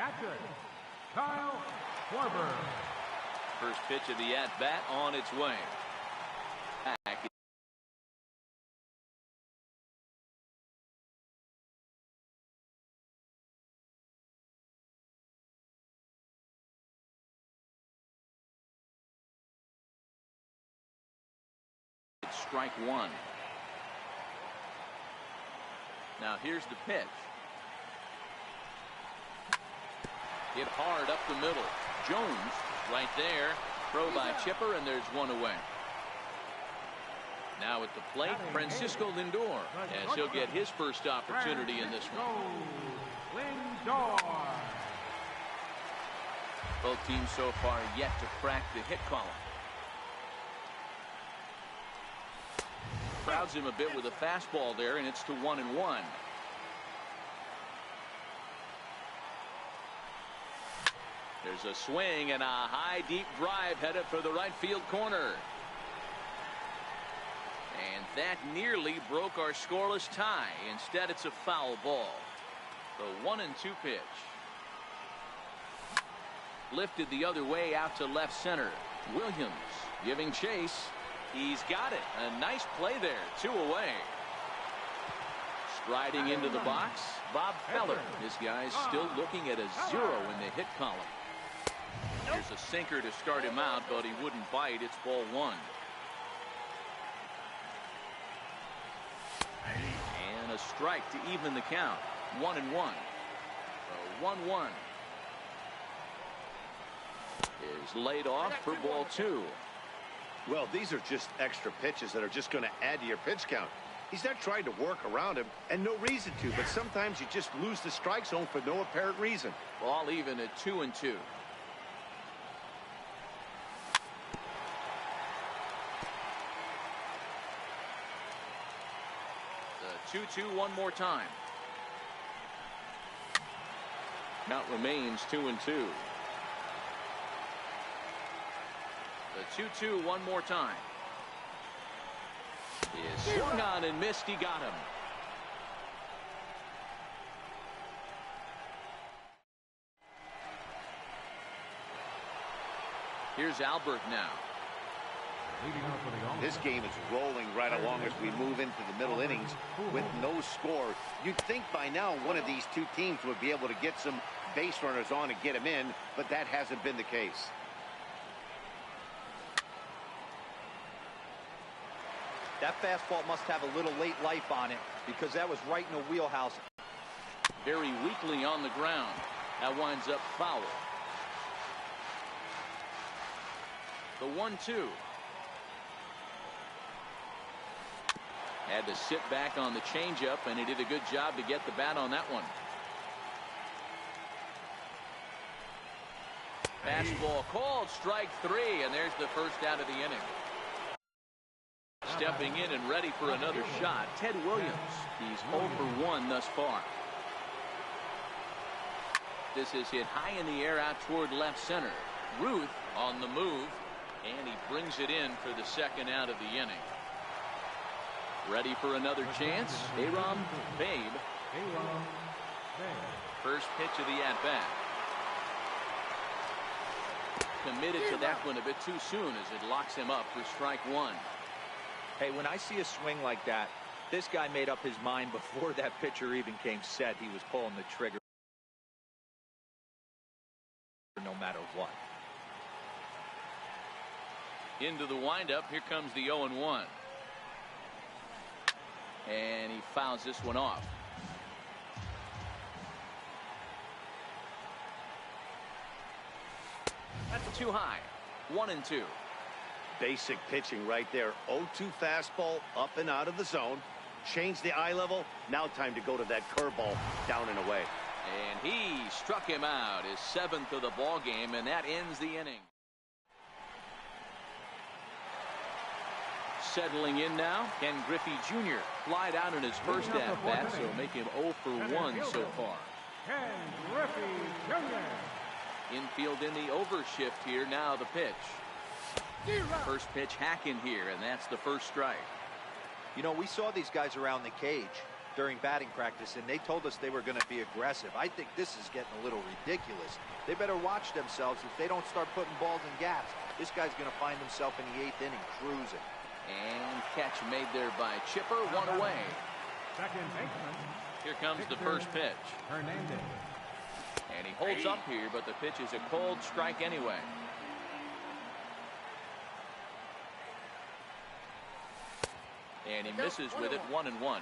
Catcher, Kyle Schwarber. First pitch of the at-bat on its way. Back. It's strike one. Now here's the pitch. Hit hard up the middle. Jones right there. Throw by Chipper, and there's one away. Now at the plate, Francisco Lindor, as he'll get his first opportunity in this one. Lindor. Both teams so far yet to crack the hit column. Crowds him a bit with a fastball there, and it's to 1-1. There's a swing and a high deep drive headed for the right field corner. And that nearly broke our scoreless tie. Instead, it's a foul ball. The 1-2 pitch. Lifted the other way out to left center. Williams giving chase. He's got it. A nice play there. 2 away. Striding into the box, Bob Feller. This guy's still looking at a 0 in the hit column. Here's a sinker to start him out, but he wouldn't bite. It's ball 1. And a strike to even the count. 1-1. So 1-1 is laid off for ball 2. Well, these are just extra pitches that are just going to add to your pitch count. He's not trying to work around him, and no reason to, but sometimes you just lose the strike zone for no apparent reason. Ball even at 2-2. The 2-2 one more time. Count remains 2-2. The 2-2 one more time. Is swung on and missed. He got him. Here's Albert now. This game is rolling right along as we move into the middle innings with no score. You'd think by now one of these two teams would be able to get some base runners on and get them in, but that hasn't been the case. That fastball must have a little late life on it because that was right in the wheelhouse. Very weakly on the ground. That winds up foul. The 1-2. Had to sit back on the changeup, and he did a good job to get the bat on that one. Fastball called, strike 3, and there's the first out of the inning. Stepping in and ready for another shot, Ted Williams. He's 0 for 1 thus far. This is hit high in the air out toward left center. Ruth on the move, and he brings it in for the second out of the inning. Ready for another chance, Aram Babe. First pitch of the at-bat. Committed to that one a bit too soon as it locks him up for strike 1. Hey, when I see a swing like that, this guy made up his mind before that pitcher even came set. He was pulling the trigger no matter what. Into the windup. Here comes the 0-1. And he fouls this one off. That's too high. 1-2. Basic pitching right there. 0-2 fastball up and out of the zone. Change the eye level. Now time to go to that curveball down and away. And he struck him out, his 7th of the ball game, and that ends the inning. Settling in now, Ken Griffey Jr. flied out in his first at-bat, so make him 0 for 1 so far. Ken Griffey Jr. Infield in the overshift here. Now the pitch. First pitch hack in here, and that's the first strike. You know, we saw these guys around the cage. during batting practice, and they told us they were going to be aggressive. I think this is getting a little ridiculous. They better watch themselves. If they don't start putting balls in gaps, this guy's going to find himself in the 8th inning cruising. And catch made there by Chipper, one away. Second baseman. Here comes the first pitch. Hernandez. And he holds up here, but the pitch is a cold strike anyway. And he misses with it, 1-1.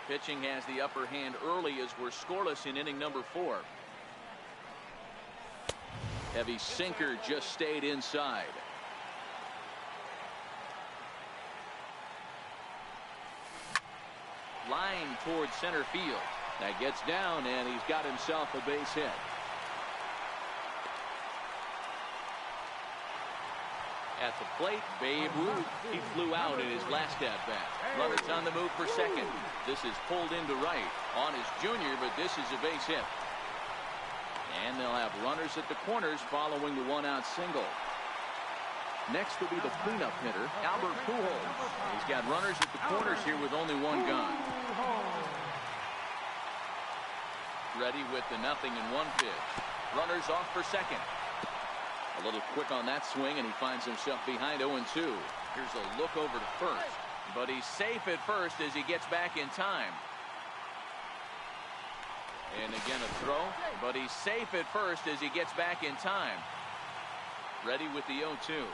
Pitching has the upper hand early as we're scoreless in inning number 4. Heavy sinker just stayed inside. Line towards center field. That gets down, and he's got himself a base hit. At the plate, Babe Ruth. He flew out in his last at-bat. Runners on the move for second. This is pulled into right on his junior, but this is a base hit. And they'll have runners at the corners following the one-out single. Next will be the cleanup hitter, Albert Pujols. He's got runners at the corners here with only one gun. Ready with the 0-1 pitch. Runners off for second. A little quick on that swing, and he finds himself behind 0-2. Here's a look over to first, but he's safe at first as he gets back in time. And again a throw, but he's safe at first as he gets back in time. Ready with the 0-2.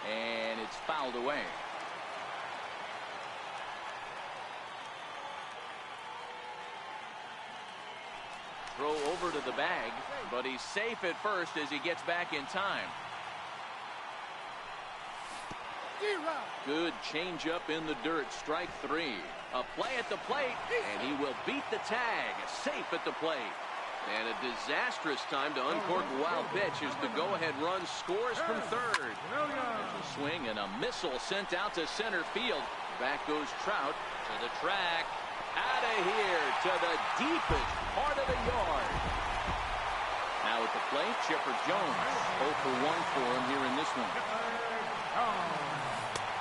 And it's fouled away. Throw over to the bag, but he's safe at first as he gets back in time. Good changeup in the dirt, strike 3. A play at the plate, and he will beat the tag. Safe at the plate. And a disastrous time to uncork a wild pitch as the go-ahead run scores from third. There's a swing and a missile sent out to center field. Back goes Trout to the track. Out of here to the deepest part of the yard. Now at the plate, Chipper Jones. 0 for 1 for him here in this one.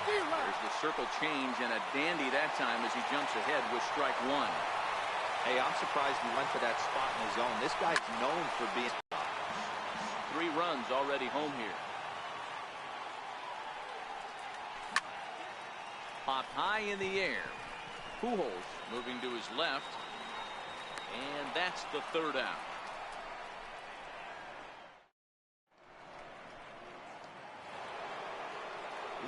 There's the circle change, and a dandy that time as he jumps ahead with strike 1. Hey, I'm surprised he went to that spot in his zone. This guy's known for being... 3 runs already home here. Popped high in the air. Pujols moving to his left, and that's the 3rd out.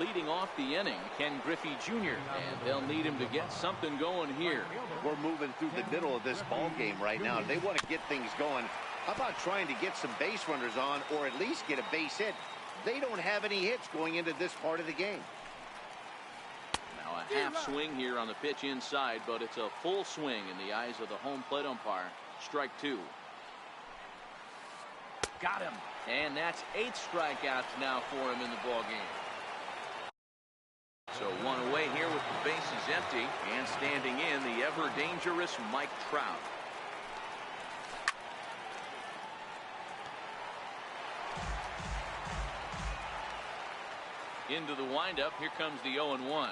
Leading off the inning, Ken Griffey Jr., and they'll need him to get something going here. We're moving through the middle of this ball game right now. They want to get things going. How about trying to get some base runners on, or at least get a base hit? They don't have any hits going into this part of the game. Now a half swing here on the pitch inside, but it's a full swing in the eyes of the home plate umpire. Strike 2. Got him. And that's 8 strikeouts now for him in the ball game. So 1 away here with the bases empty, and standing in the ever dangerous Mike Trout. Into the windup, here comes the 0-1.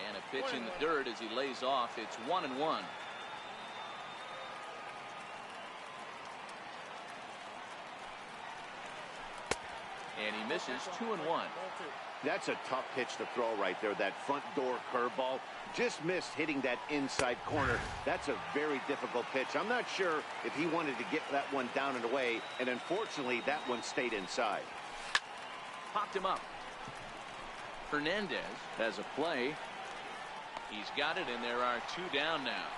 And a pitch in the dirt as he lays off. It's 1-1. And he misses 2-1. That's a tough pitch to throw right there. That front door curveball just missed hitting that inside corner. That's a very difficult pitch. I'm not sure if he wanted to get that one down and away, and unfortunately that one stayed inside. Popped him up. Hernandez has a play. He's got it, and there are 2 down now.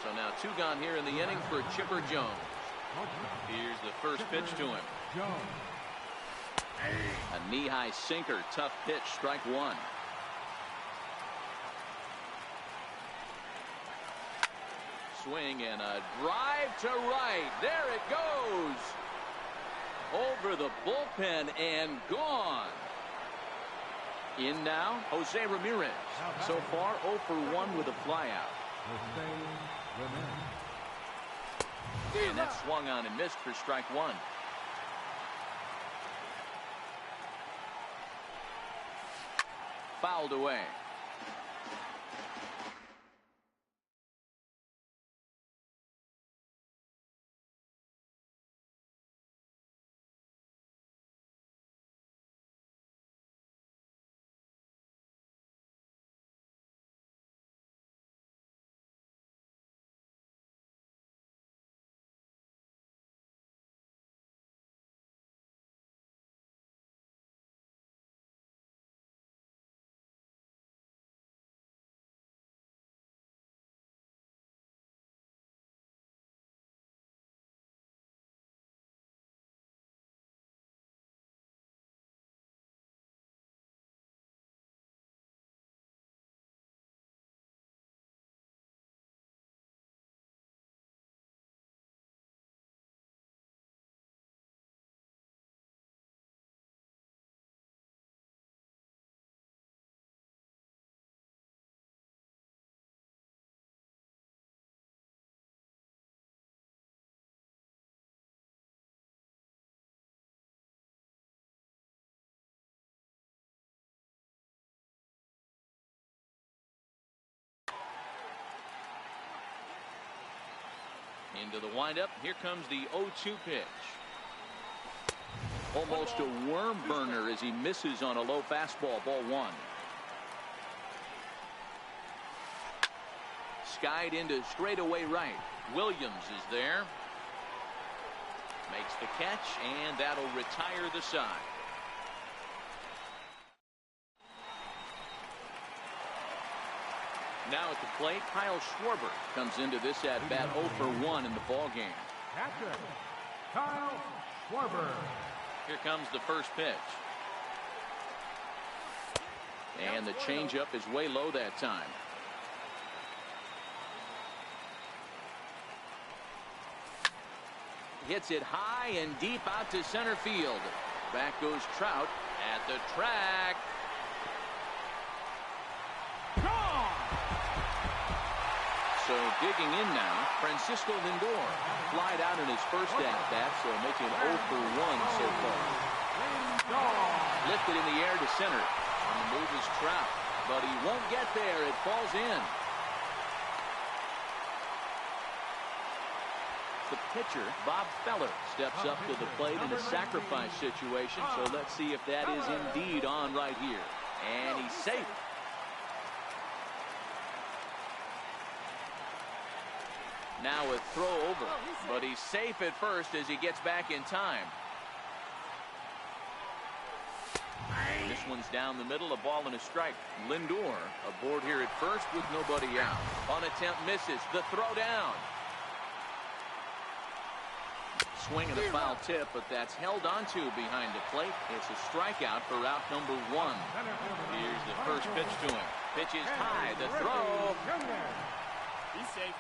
So now 2 gone here in the inning for Chipper Jones. Here's the first pitch to him. A knee-high sinker, tough pitch, strike 1. Swing and a drive to right. There it goes. Over the bullpen and gone. In now, Jose Ramirez. So far, 0 for 1 with a flyout. And that swung on and missed for strike 1. Fouled away. Into the windup. Here comes the 0-2 pitch. Almost a worm burner as he misses on a low fastball. Ball 1. Skied into straightaway right. Williams is there. Makes the catch, and that'll retire the side. Now at the plate, Kyle Schwarber comes into this at bat 0 for 1 in the ball game. Catcher, Kyle Schwarber. Here comes the first pitch. And the changeup is way low that time. Hits it high and deep out to center field. Back goes Trout at the track. Gone! So digging in now, Francisco Lindor. Flied out in his first at-bat, so making 0 for 1 so far. Lifted in the air to center. On the move is Trout, but he won't get there. It falls in. The pitcher, Bob Feller, steps up to the plate in a sacrifice situation, so let's see if that is indeed on right here. And he's safe. Now a throw over, but he's safe at first as he gets back in time. This one's down the middle, a ball and a strike. Lindor aboard here at first with nobody out. On attempt misses, the throw down. Swing and a foul tip, but that's held onto behind the plate. It's a strikeout for out number 1. Here's the first pitch to him. Pitch is high, the throw. He's safe.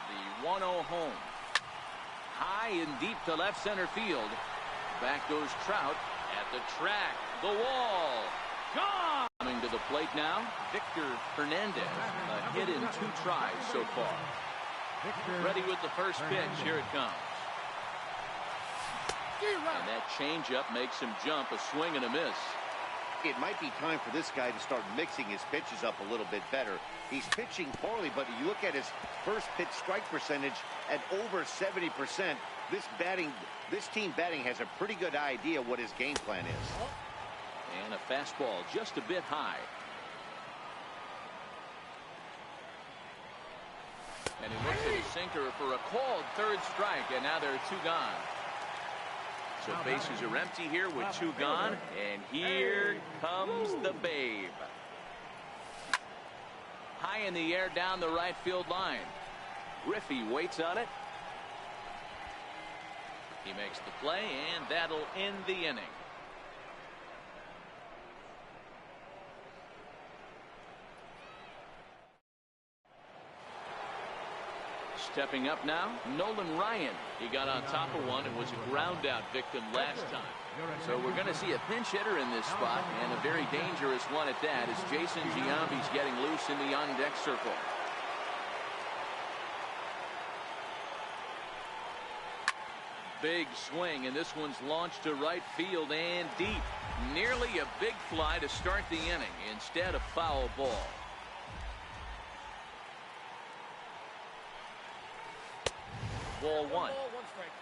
The 1-0 home. High and deep to left center field. Back goes Trout at the track. The wall. Gone! Coming to the plate now, Victor Hernandez. A hit in 2 tries so far. Ready with the first pitch. Here it comes. And that changeup makes him jump. A swing and a miss. It might be time for this guy to start mixing his pitches up a little bit better. He's pitching poorly, but you look at his first pitch strike percentage at over 70%. This team batting has a pretty good idea what his game plan is. And a fastball just a bit high. And he looks at his sinker for a called third strike, and now there are 2 gone. So bases are empty here with 2 gone, and here comes the Babe. High in the air down the right field line. Griffey waits on it. He makes the play, and that'll end the inning. Stepping up now, Nolan Ryan. He got on top of one and was a ground out victim last time. So we're going to see a pinch hitter in this spot, and a very dangerous one at that, as Jason Giambi's getting loose in the on-deck circle. Big swing, and this one's launched to right field and deep. Nearly a big fly to start the inning. Instead, a foul ball. Ball 1.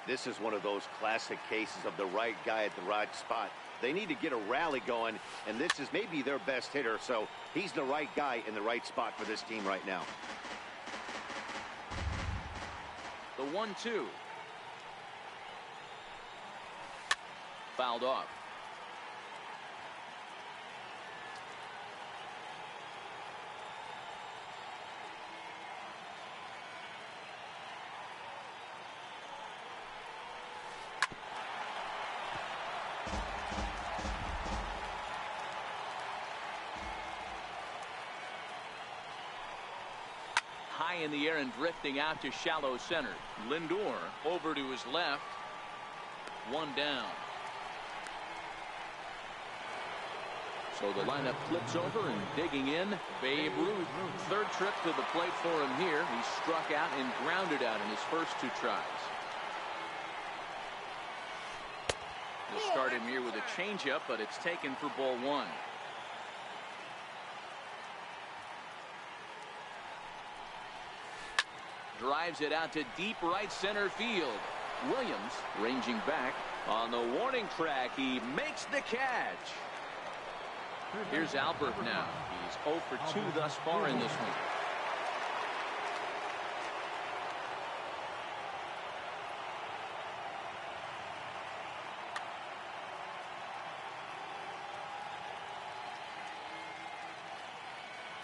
This is one of those classic cases of the right guy at the right spot. They need to get a rally going, and this is maybe their best hitter, so he's the right guy in the right spot for this team right now. The 1-2. Fouled off. High in the air and drifting out to shallow center. Lindor over to his left. 1 down. So the lineup flips over, and digging in, Babe Ruth. Third trip to the plate for him here. He struck out and grounded out in his first 2 tries. He'll start him here with a changeup, but it's taken for ball one. Drives it out to deep right center field. Williams ranging back on the warning track. He makes the catch. Here's Albert now. He's 0 for 2 thus far in this one.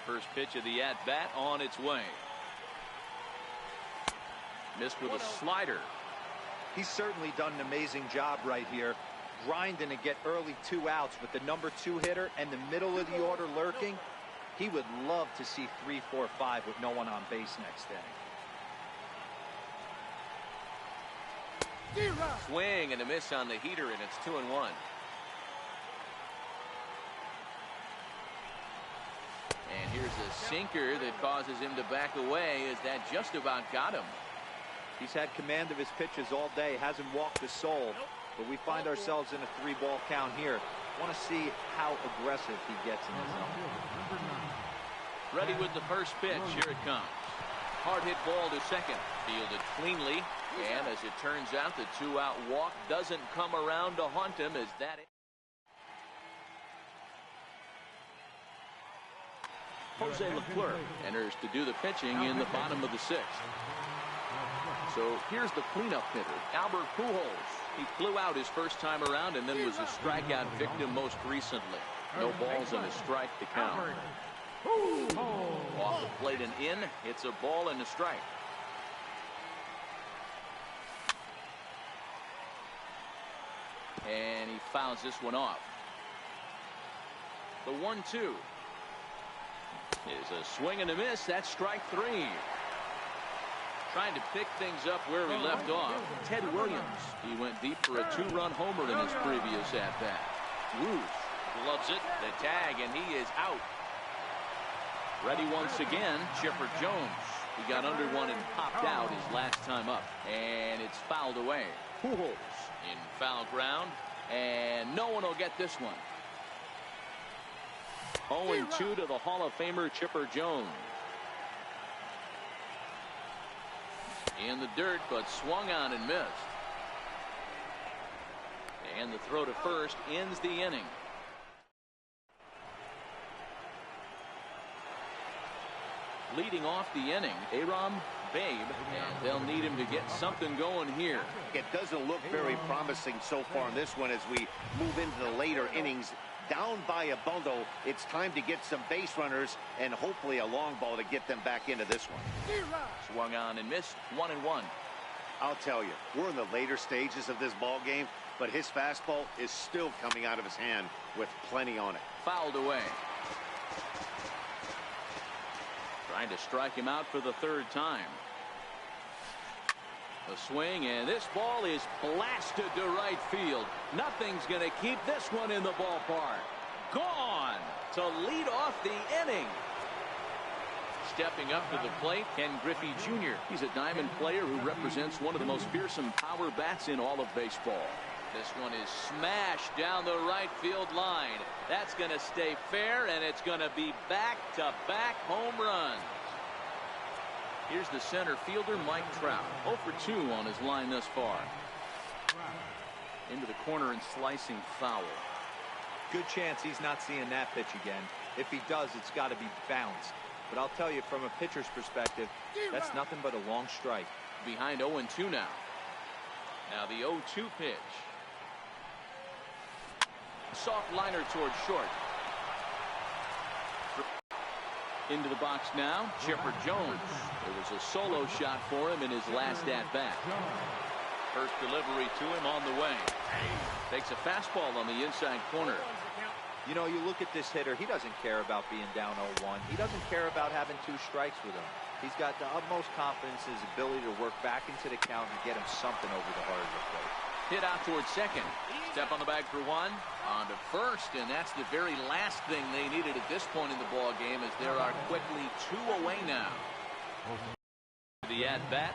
First pitch of the at-bat on its way. Missed with a slider. He's certainly done an amazing job right here, grinding to get early 2 outs with the number 2 hitter and the middle of the order lurking. He would love to see 3, 4, 5 with no one on base next inning. Swing and a miss on the heater, and it's 2-1. And here's a sinker that causes him to back away, as that just about got him. He's had command of his pitches all day, hasn't walked a soul, but we find ourselves in a 3-ball count here. Want to see how aggressive he gets in the zone. Ready with the first pitch. Here it comes. Hard hit ball to second. Fielded cleanly, and as it turns out, the 2-out walk doesn't come around to haunt him. As that Jose Leclerc enters to do the pitching in the bottom of the 6th. So here's the cleanup hitter, Albert Pujols. He flew out his first time around and then was a strikeout victim most recently. No balls and a strike to count. Off the plate and in. It's a ball and a strike. And he fouls this one off. The 1-2 is a swing and a miss. That's strike 3. Trying to pick things up where he left off. Ted Williams. He went deep for a 2-run homer in his previous at-bat. Ruth gloves it, the tag, and he is out. Ready once again, Chipper Jones. He got under one and popped out his last time up. And it's fouled away. Pujols in foul ground, and no one will get this one. 0-2 to the Hall of Famer Chipper Jones. In the dirt, but swung on and missed. And the throw to first ends the inning. Leading off the inning, Aram Babe, and they'll need him to get something going here. It doesn't look very promising so far in this one as we move into the later innings. Down by a bundle, it's time to get some base runners and hopefully a long ball to get them back into this one. Swung on and missed. 1-1. I'll tell you, we're in the later stages of this ball game, but his fastball is still coming out of his hand with plenty on it. Fouled away. Trying to strike him out for the 3rd time. A swing, and this ball is blasted to right field. Nothing's going to keep this one in the ballpark. Gone to lead off the inning. Stepping up to the plate, Ken Griffey Jr. He's a diamond player who represents one of the most fearsome power bats in all of baseball. This one is smashed down the right field line. That's going to stay fair, and it's going to be back-to-back home runs. Here's the center fielder, Mike Trout. 0 for 2 on his line thus far. Into the corner and slicing foul. Good chance he's not seeing that pitch again. If he does, it's got to be bounced. But I'll tell you, from a pitcher's perspective, that's nothing but a long strike. Behind 0-2 now. Now the 0-2 pitch. Soft liner towards short. Into the box now, Chipper Jones. It was a solo shot for him in his last at-bat. First delivery to him on the way. Takes a fastball on the inside corner. You know, you look at this hitter, he doesn't care about being down 0-1. He doesn't care about having 2 strikes with him. He's got the utmost confidence in his ability to work back into the count and get him something over the heart of the plate. Hit out towards second. Step on the bag for 1. On to first, and that's the very last thing they needed at this point in the ball game, as there are quickly 2 away now. The at-bat